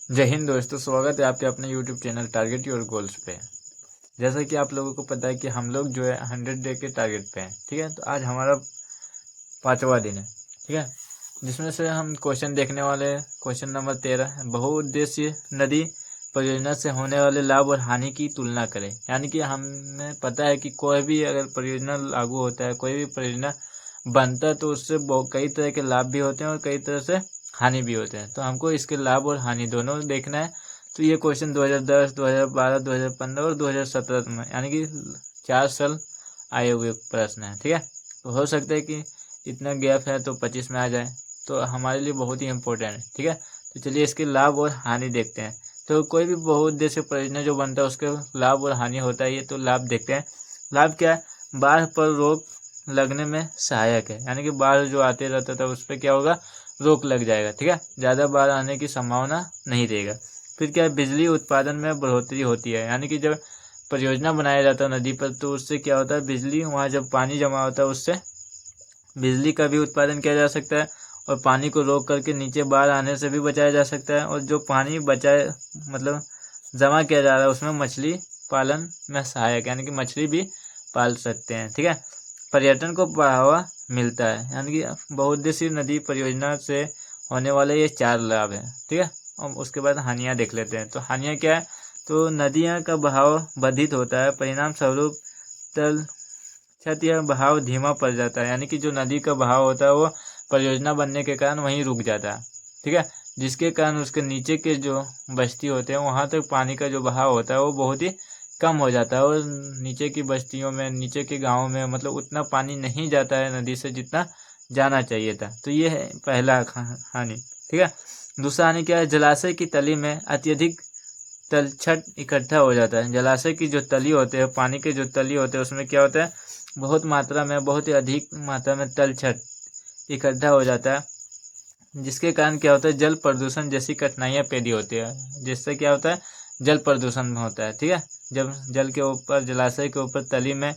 जय हिंद दोस्तों, स्वागत है आपके अपने YouTube channel target your goals पे। जैसा कि आप लोगों को पता है कि हम लोग जो है 100 डे के टारगेट पे हैं। ठीक है, तो आज हमारा 5वां दिन है। ठीक है, जिसमें से हम क्वेश्चन देखने वाले हैं। क्वेश्चन नंबर 13, बहुउद्देशीय नदी परियोजना से होने वाले लाभ और हानि की तुलना करें। यानी कि हमें पता है कि कोई भी अगर परियोजना लागू होता है, कोई भी परियोजना बनता है, तो उससे कई तरह के लाभ भी होते हैं और कई तरह से हानि भी होते हैं। तो हमको इसके लाभ और हानि दोनों देखना है। तो ये क्वेश्चन 2010, 2012, 2015 और 2017 में, यानी कि 4 साल आए हुए प्रश्न है। ठीक है, तो हो सकता है कि इतना गैप है तो 25 में आ जाए, तो हमारे लिए बहुत ही इम्पोर्टेंट है। ठीक है, तो चलिए इसके लाभ और हानि देखते हैं। तो कोई भी बहुउद्देशीय परियोजना जो बनता है उसके लाभ और हानि होता है। ये तो लाभ देखते हैं। लाभ क्या है? बाढ़ पर रोक लगने में सहायक है, यानी कि बाढ़ जो आते रहता था उस पर क्या होगा, रोक लग जाएगा। ठीक है, ज़्यादा बाढ़ आने की संभावना नहीं रहेगा। फिर क्या है? बिजली उत्पादन में बढ़ोतरी होती है, यानी कि जब परियोजना बनाया जाता है नदी पर, तो उससे क्या होता है, बिजली वहाँ जब पानी जमा होता है उससे बिजली का भी उत्पादन किया जा सकता है और पानी को रोक करके नीचे बाढ़ आने से भी बचाया जा सकता है। और जो पानी बचाए मतलब जमा किया जा रहा है उसमें मछली पालन में सहायक, यानी कि मछली भी पाल सकते हैं। ठीक है, पर्यटन को बढ़ावा मिलता है, यानी कि बहुउद्देशीय नदी परियोजना से होने वाले ये 4 लाभ हैं। ठीक है, और उसके बाद हानियाँ देख लेते हैं। तो हानियाँ क्या है? तो नदियाँ का बहाव बाधित होता है, परिणाम स्वरूप तल छत या बहाव धीमा पड़ जाता है, यानी कि जो नदी का बहाव होता है वो परियोजना बनने के कारण वहीं रुक जाता है। ठीक है, जिसके कारण उसके नीचे के जो बस्ती होते हैं वहां तक पानी का जो बहाव होता है वो बहुत ही कम हो जाता है, और नीचे की बस्तियों में, नीचे के गाँव में मतलब उतना पानी नहीं जाता है नदी से जितना जाना चाहिए था। तो ये है पहला हानि। ठीक है, दूसरा हानि क्या है? जलाशय की तली में अत्यधिक तलछट इकट्ठा हो जाता है। जलाशय की जो तली होते हैं, पानी के जो तली होते हैं, उसमें क्या होता है, बहुत मात्रा में, बहुत ही अधिक मात्रा में तलछट इकट्ठा हो जाता है, जिसके कारण क्या होता है, जल प्रदूषण जैसी कठिनाइयां पैदा होती है। जिससे क्या होता है, जल प्रदूषण होता है। ठीक है, जब जल के ऊपर, जलाशय के ऊपर तली में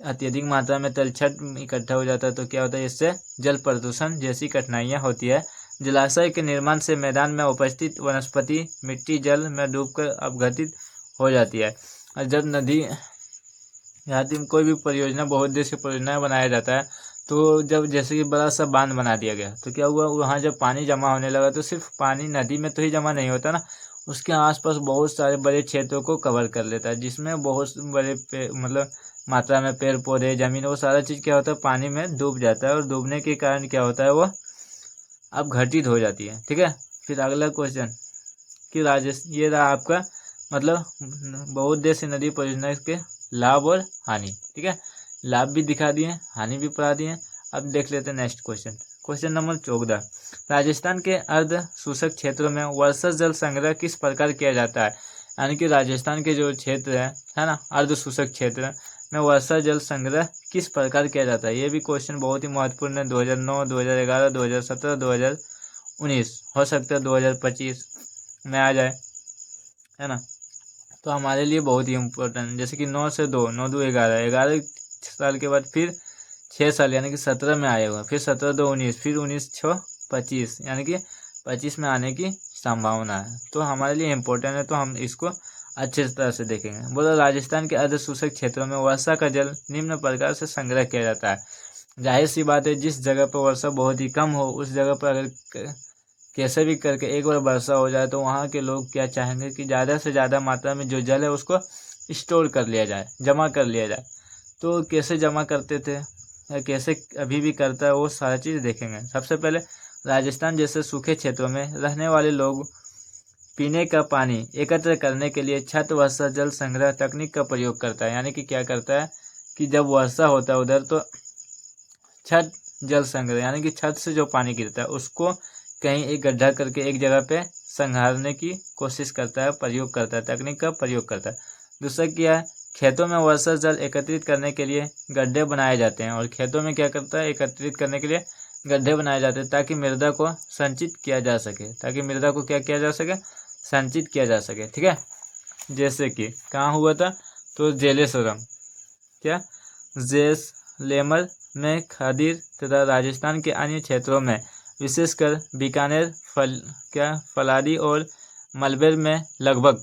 अत्यधिक मात्रा में तलछट इकट्ठा हो जाता है तो क्या होता है, इससे जल प्रदूषण जैसी कठिनाइयां होती है। जलाशय के निर्माण से मैदान में उपस्थित वनस्पति मिट्टी जल में डूबकर अपघटित हो जाती है। और जब नदी यदि कोई भी परियोजना, बहुउद्देशीय परियोजना बनाया जाता है, तो जब जैसे कि बड़ा सा बांध बना दिया गया तो क्या हुआ, वहाँ जब पानी जमा होने लगा तो सिर्फ पानी नदी में तो ही जमा नहीं होता ना, उसके आसपास बहुत सारे बड़े क्षेत्रों को कवर कर लेता है, जिसमें बहुत बड़े मतलब मात्रा में पेड़ पौधे, जमीन, वो सारा चीज़ क्या होता है, पानी में डूब जाता है। और डूबने के कारण क्या होता है, वो अब घटित हो जाती है। ठीक है, फिर अगला क्वेश्चन कि राजस्थान, ये रहा आपका मतलब बहुउद्देशीय नदी परियोजना के लाभ और हानि। ठीक है, लाभ भी दिखा दिए, हानि भी पढ़ा दिए। अब देख लेते हैं next question. Question number 14, Rajasthan के अर्ध शुष्क क्षेत्रों में वर्षा जल संग्रह किस प्रकार किया जाता है? यानी कि राजस्थान के जो क्षेत्र है ना, अर्ध शुष्क क्षेत्र में वर्षा जल संग्रह किस प्रकार किया जाता है? ये भी क्वेश्चन बहुत ही महत्वपूर्ण है। 2009, 2011, 2017, 2019, हो सकता है 2025 में आ जाए, है ना। तो हमारे लिए बहुत ही इम्पोर्टेंट, जैसे कि 9 से 2, 9 2 11, 11 साल के बाद फिर 6 साल, यानी कि 17 में आएगा, फिर 17 2 19, फिर 19 6 25, यानी कि 25 में आने की संभावना है। तो हमारे लिए इम्पोर्टेंट है, तो हम इसको अच्छे तरह से देखेंगे। बोला, राजस्थान के अर्ध शुष्क क्षेत्रों में वर्षा का जल निम्न प्रकार से संग्रह किया जाता है। जाहिर सी बात है, जिस जगह पर वर्षा बहुत ही कम हो उस जगह पर अगर कैसे भी करके एक बार वर्षा हो जाए तो वहाँ के लोग क्या चाहेंगे कि ज़्यादा से ज़्यादा मात्रा में जो जल है उसको स्टोर कर लिया जाए, जमा कर लिया जाए। तो कैसे जमा करते थे या कैसे अभी भी करता है, वो सारी चीज़ देखेंगे। सबसे पहले, राजस्थान जैसे सूखे क्षेत्रों में रहने वाले लोग पीने का पानी एकत्र करने के लिए छत वर्षा जल संग्रह तकनीक का प्रयोग करता है। यानी कि क्या करता है कि जब वर्षा होता है उधर, तो छत जल संग्रह, यानी कि छत से जो पानी गिरता है उसको कहीं एक गड्ढा करके एक जगह पे संघारने की कोशिश करता है, प्रयोग करता है, तकनीक का प्रयोग करता है। दूसरा क्या है, खेतों में वर्षा जल एकत्रित करने के लिए गड्ढे बनाए जाते हैं। और खेतों में क्या करता है, एकत्रित करने के लिए गड्ढे बनाए जाते हैं ताकि मृदा को संचित किया जा सके, ताकि मृदा को क्या किया जा सके, संचित किया जा सके। ठीक है, जैसे कि कहाँ हुआ था, तो जेलेश्वरम, क्या, जैसलमेर में खदीर तथा राजस्थान के अन्य क्षेत्रों में विशेषकर बीकानेर, फलादी और मलबे में लगभग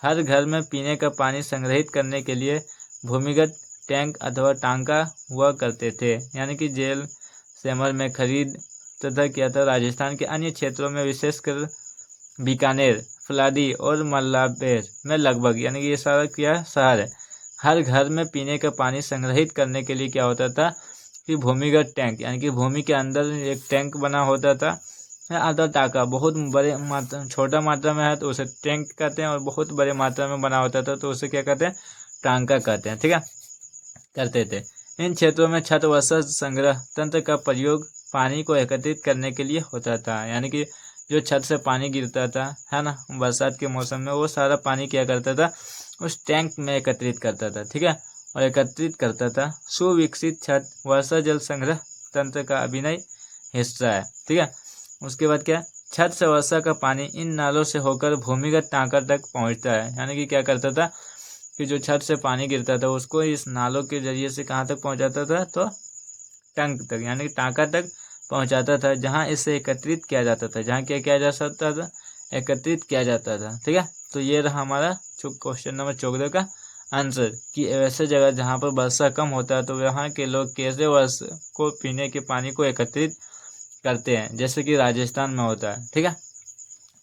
हर घर में पीने का पानी संग्रहित करने के लिए भूमिगत टैंक अथवा टांका हुआ करते थे, यानी कि जेल सेमर में खरीद तथा किया था। राजस्थान के अन्य क्षेत्रों में विशेषकर बीकानेर, फलादी और मल्लापेर में लगभग, यानी कि ये सारा क्या शहर है, हर घर में पीने का पानी संग्रहित करने के लिए क्या होता था कि भूमिगत टैंक, यानी कि भूमि के अंदर एक टैंक बना होता था। आधा टाका बहुत बड़े मात्रा, छोटा मात्रा में है तो उसे टैंक कहते हैं, और बहुत बड़े मात्रा में बना होता था तो उसे क्या कहते हैं, टांका कहते हैं। ठीक है, करते थे। इन क्षेत्रों में छत वर्षा संग्रह तंत्र का प्रयोग पानी को एकत्रित करने के लिए होता था, यानी कि जो छत से पानी गिरता था, है ना, बरसात के मौसम में, वो सारा पानी क्या करता था, उस टैंक में एकत्रित करता था। ठीक है, और एकत्रित करता था। सुविकसित छत वर्षा जल संग्रह तंत्र का अभिनय हिस्सा है। ठीक है, उसके बाद क्या, छत से वर्षा का पानी इन नालों से होकर भूमिगत टांका तक पहुंचता है, यानी कि क्या करता था कि जो छत से पानी गिरता था उसको इस नालों के जरिए से कहाँ तक पहुंचाता था, तो टैंक तक, यानी कि टांका तक पहुंचाता था, जहां इसे एकत्रित किया जाता था, जहां क्या किया जा सकता था, एकत्रित किया जाता था। ठीक है, तो ये रहा हमारा क्वेश्चन नंबर 14 का आंसर, कि ऐसे जगह जहां पर वर्षा कम होता है तो वहाँ के लोग कैसे वर्षा को पीने के पानी को एकत्रित करते हैं, जैसे कि राजस्थान में होता है। ठीक है,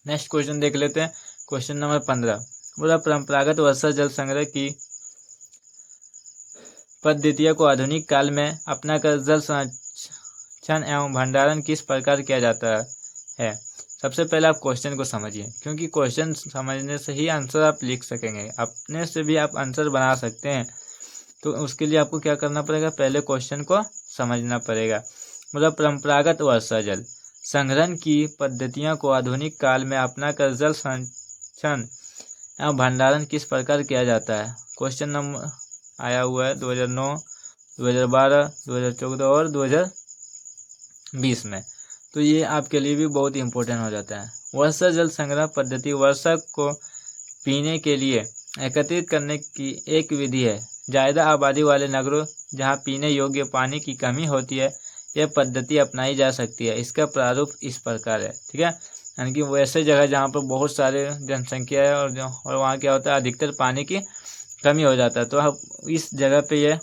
नेक्स्ट क्वेश्चन देख लेते हैं। क्वेश्चन नंबर 15 बोला, परंपरागत वर्षा जल संग्रह की पद्धतियों को आधुनिक काल में अपनाकर जल संरक्षण एवं भंडारण किस प्रकार किया जाता है। सबसे पहले आप क्वेश्चन को समझिए, क्योंकि क्वेश्चन समझने से ही आंसर आप लिख सकेंगे। अपने से भी आप आंसर बना सकते हैं, तो उसके लिए आपको क्या करना पड़ेगा, पहले क्वेश्चन को समझना पड़ेगा। मतलब परंपरागत वर्षा जल संग्रहण की पद्धतियों को आधुनिक काल में अपनाकर जल संरक्षण एवं भंडारण किस प्रकार किया जाता है। क्वेश्चन नंबर आया हुआ है 2009, 2012, 2014 और 2020 में, तो ये आपके लिए भी बहुत इंपॉर्टेंट हो जाता है। वर्षा जल संग्रह पद्धति वर्षा को पीने के लिए एकत्रित करने की एक विधि है। ज़्यादा आबादी वाले नगरों जहाँ पीने योग्य पानी की कमी होती है, यह पद्धति अपनाई जा सकती है। इसका प्रारूप इस प्रकार है। ठीक है, यानी कि वैसे जगह जहाँ पर बहुत सारे जनसंख्या है और वहाँ क्या होता है, अधिकतर पानी की कमी हो जाता है, तो आप इस जगह पे ये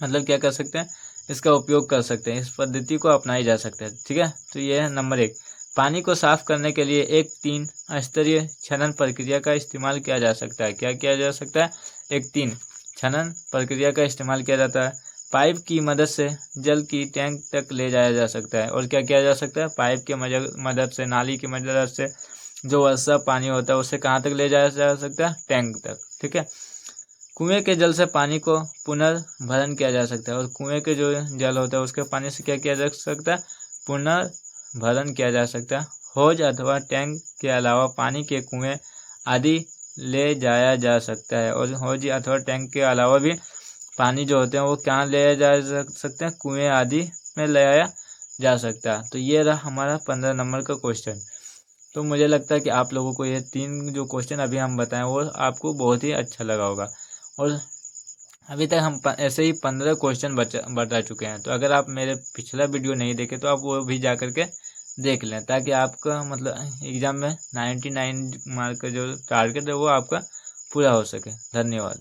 मतलब क्या कर सकते हैं, इसका उपयोग कर सकते हैं, इस पद्धति को अपनाई जा सकता है। ठीक है, तो ये है नंबर 1। पानी को साफ करने के लिए एक 3 स्तरीय छनन प्रक्रिया का इस्तेमाल किया जा सकता है। क्या किया जा सकता है, एक 3 छनन प्रक्रिया का इस्तेमाल किया जाता है। पाइप की मदद से जल की टैंक तक ले जाया जा सकता है। और क्या किया जा सकता है, पाइप के मदद से, नाली की मदद से जो वर्षा पानी होता है उसे कहाँ तक ले जाया जा सकता है, टैंक तक। ठीक है, कुएं के जल से पानी को पुनर्भरण किया जा सकता है, और कुएं के जो जल होता है उसके पानी से क्या किया जा सकता है, पुनर्भरण किया जा सकता है। हौज अथवा टैंक के अलावा पानी के कुएं आदि ले जाया जा सकता है, और हौज अथवा टैंक के अलावा भी पानी जो होते हैं वो कहाँ ले जा सकते हैं, कुएं आदि में ले आया जा सकता है। तो ये रहा हमारा 15 नंबर का क्वेश्चन। तो मुझे लगता है कि आप लोगों को ये 3 जो क्वेश्चन अभी हम बताएं वो आपको बहुत ही अच्छा लगा होगा। और अभी तक हम ऐसे ही 15 क्वेश्चन बता चुके हैं। तो अगर आप मेरे पिछला वीडियो नहीं देखे तो आप वो भी जा करके देख लें, ताकि आपका मतलब एग्ज़ाम में 99 मार्क का जो टारगेट है वो आपका पूरा हो सके। धन्यवाद।